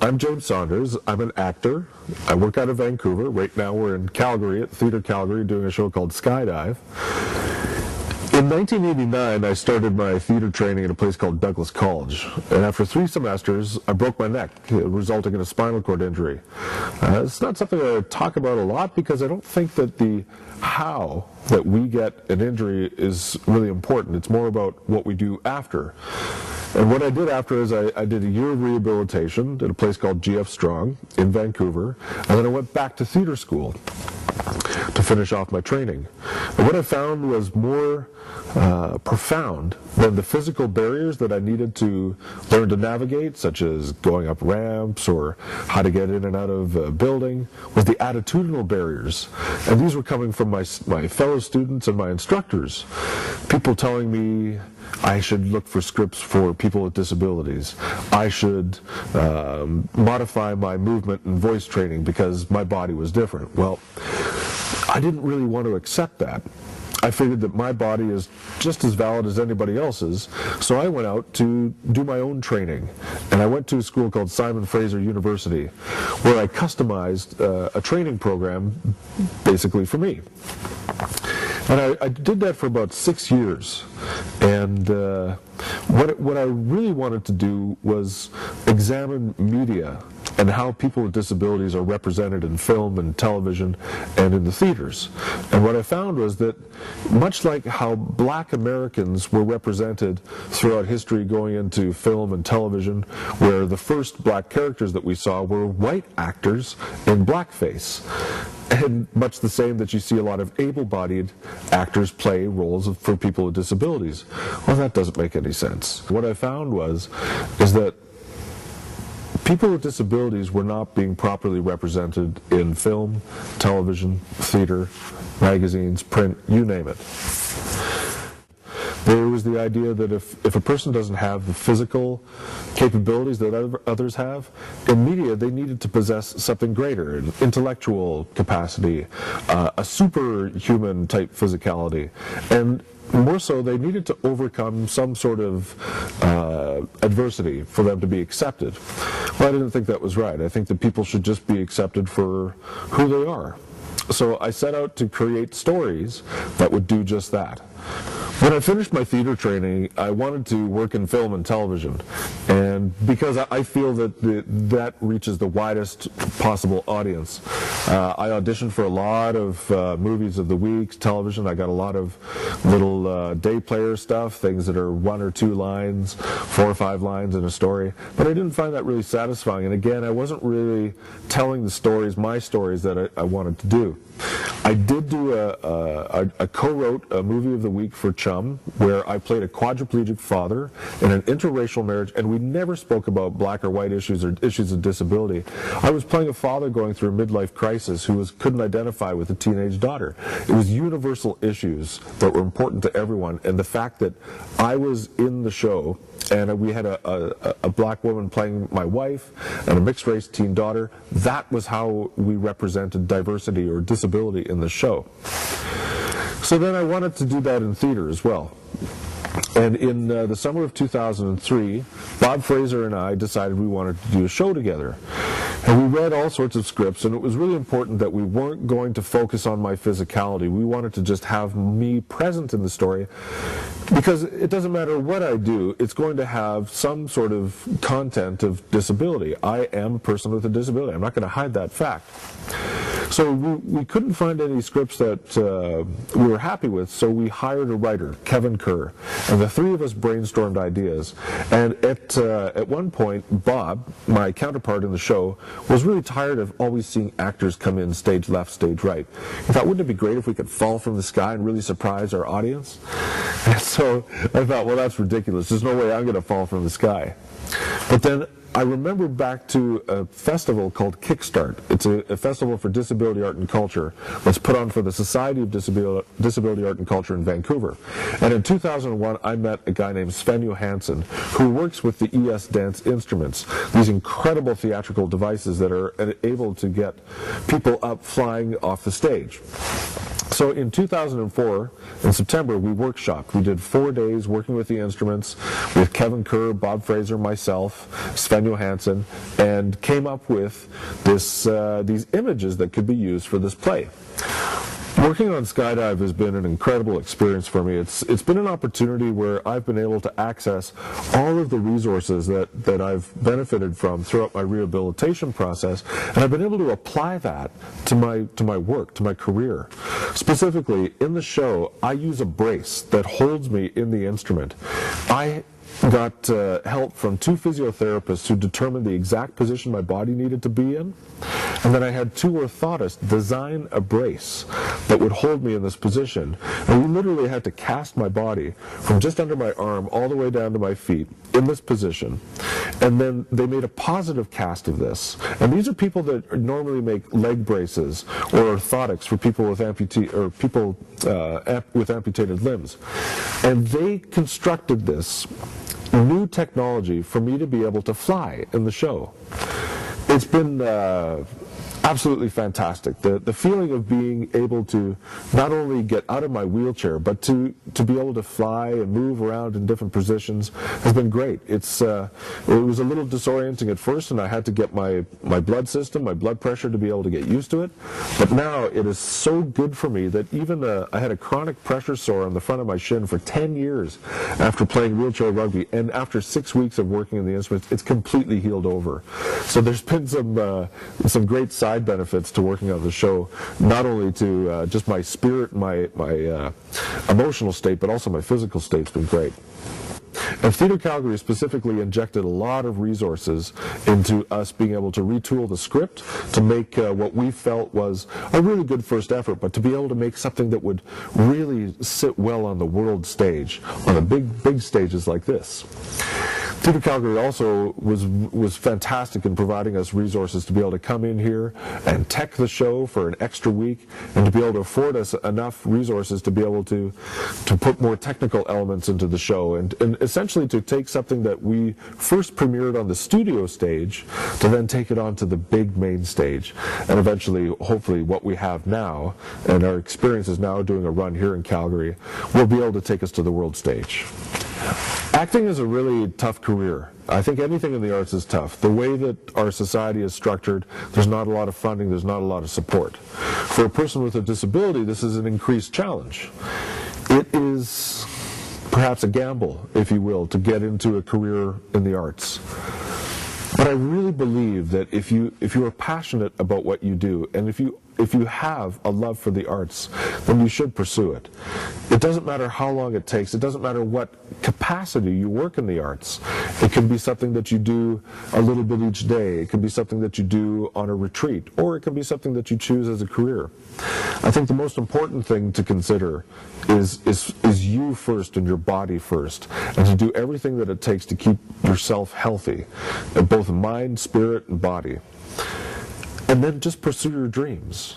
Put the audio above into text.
I'm James Saunders. I'm an actor. I work out of Vancouver. Right now we're in Calgary, at Theatre Calgary, doing a show called Skydive. In 1989, I started my theatre training at a place called Douglas College. And after 3 semesters, I broke my neck, resulting in a spinal cord injury. It's not something I talk about a lot because I don't think that the how that we get an injury is really important. It's more about what we do after. And what I did after is I did a year of rehabilitation at a place called GF Strong in Vancouver, and then I went back to theatre school to finish off my training. And what I found was more profound than the physical barriers that I needed to learn to navigate, such as going up ramps or how to get in and out of a building, was the attitudinal barriers. And these were coming from my fellow students and my instructors. People telling me I should look for scripts for people with disabilities. I should modify my movement and voice training because my body was different. Well, I didn't really want to accept that. I figured that my body is just as valid as anybody else's, so I went out to do my own training. And I went to a school called Simon Fraser University, where I customized a training program basically for me. And I did that for about 6 years. And what I really wanted to do was examine media and how people with disabilities are represented in film and television and in the theaters. And what I found was that much like how black Americans were represented throughout history going into film and television, where the first black characters that we saw were white actors in blackface. And much the same that you see a lot of able-bodied actors play roles for people with disabilities. Well, that doesn't make any sense. What I found is that people with disabilities were not being properly represented in film, television, theater, magazines, print, you name it. There was the idea that if a person doesn't have the physical capabilities that others have, in media they needed to possess something greater, an intellectual capacity, a superhuman type physicality, and more so they needed to overcome some sort of adversity for them to be accepted. Well, I didn't think that was right. I think that people should just be accepted for who they are. So I set out to create stories that would do just that. When I finished my theater training, I wanted to work in film and television, and because I feel that that reaches the widest possible audience. I auditioned for a lot of movies of the week, television. I got a lot of little day player stuff, things that are 1 or 2 lines, 4 or 5 lines in a story, but I didn't find that really satisfying, and again, I wasn't really telling the stories, my stories, that I wanted to do. I did do I co-wrote a movie of the week for Chum, where I played a quadriplegic father in an interracial marriage, and we never spoke about black or white issues or issues of disability. I was playing a father going through a midlife crisis who couldn't identify with a teenage daughter. It was universal issues that were important to everyone, and the fact that I was in the show and we had a black woman playing my wife and a mixed-race teen daughter, that was how we represented diversity or disability in the show. So then I wanted to do that in theater as well. And in the summer of 2003, Bob Fraser and I decided we wanted to do a show together. And we read all sorts of scripts, and it was really important that we weren't going to focus on my physicality. We wanted to just have me present in the story, because it doesn't matter what I do, it's going to have some sort of content of disability. I am a person with a disability. I'm not going to hide that fact. So we couldn't find any scripts that we were happy with, so we hired a writer, Kevin Kerr, and the 3 of us brainstormed ideas. And at one point, Bob, my counterpart in the show, was really tired of always seeing actors come in stage left, stage right. He thought, wouldn't it be great if we could fall from the sky and really surprise our audience? And so I thought, well, that's ridiculous. There's no way I'm going to fall from the sky. But then I remember back to a festival called Kickstart. It's a festival for disability art and culture that's put on for the Society of Disability Art and Culture in Vancouver. And in 2001, I met a guy named Sven Johansson, who works with the ES Dance Instruments, these incredible theatrical devices that are able to get people up flying off the stage. So in 2004, in September, we workshopped. We did 4 days working with the instruments with Kevin Kerr, Bob Fraser, myself, Sven Johansson, and came up with these images that could be used for this play. Working on Skydive has been an incredible experience for me. It's been an opportunity where I've been able to access all of the resources that I've benefited from throughout my rehabilitation process, and I've been able to apply that to my work, to my career. Specifically, in the show, I use a brace that holds me in the instrument. I got help from 2 physiotherapists who determined the exact position my body needed to be in, and then I had 2 orthotists design a brace that would hold me in this position. And we literally had to cast my body from just under my arm all the way down to my feet in this position, and then they made a positive cast of this. And these are people that normally make leg braces or orthotics for people with with amputated limbs, and they constructed this new technology for me to be able to fly in the show. It's been absolutely fantastic. The feeling of being able to not only get out of my wheelchair, but to be able to fly and move around in different positions has been great. It was a little disorienting at first, and I had to get my blood system, my blood pressure to be able to get used to it. But now it is so good for me that even I had a chronic pressure sore on the front of my shin for 10 years after playing wheelchair rugby, and after 6 weeks of working in the instruments, it's completely healed over. So there's been some great side benefits to working on the show, not only to just my spirit, my emotional state, but also my physical state's been great. And Theatre Calgary specifically injected a lot of resources into us being able to retool the script to make what we felt was a really good first effort, but to be able to make something that would really sit well on the world stage, on the big stages like this. Theatre Calgary also was fantastic in providing us resources to be able to come in here and tech the show for an extra week, and to be able to afford us enough resources to be able to put more technical elements into the show, and essentially to take something that we first premiered on the studio stage to then take it onto the big main stage, and eventually, hopefully, what we have now and our experiences now doing a run here in Calgary will be able to take us to the world stage. Acting is a really tough career. I think anything in the arts is tough. The way that our society is structured, there's not a lot of funding, there's not a lot of support. For a person with a disability, this is an increased challenge. It is perhaps a gamble, if you will, to get into a career in the arts. But I really believe that if you are passionate about what you do, and if you have a love for the arts, then you should pursue it. It doesn't matter how long it takes. It doesn't matter what capacity you work in the arts. It can be something that you do a little bit each day. It can be something that you do on a retreat, or it can be something that you choose as a career. I think the most important thing to consider is you first and your body first, and to do everything that it takes to keep yourself healthy, both mind, spirit, and body. And then just pursue your dreams.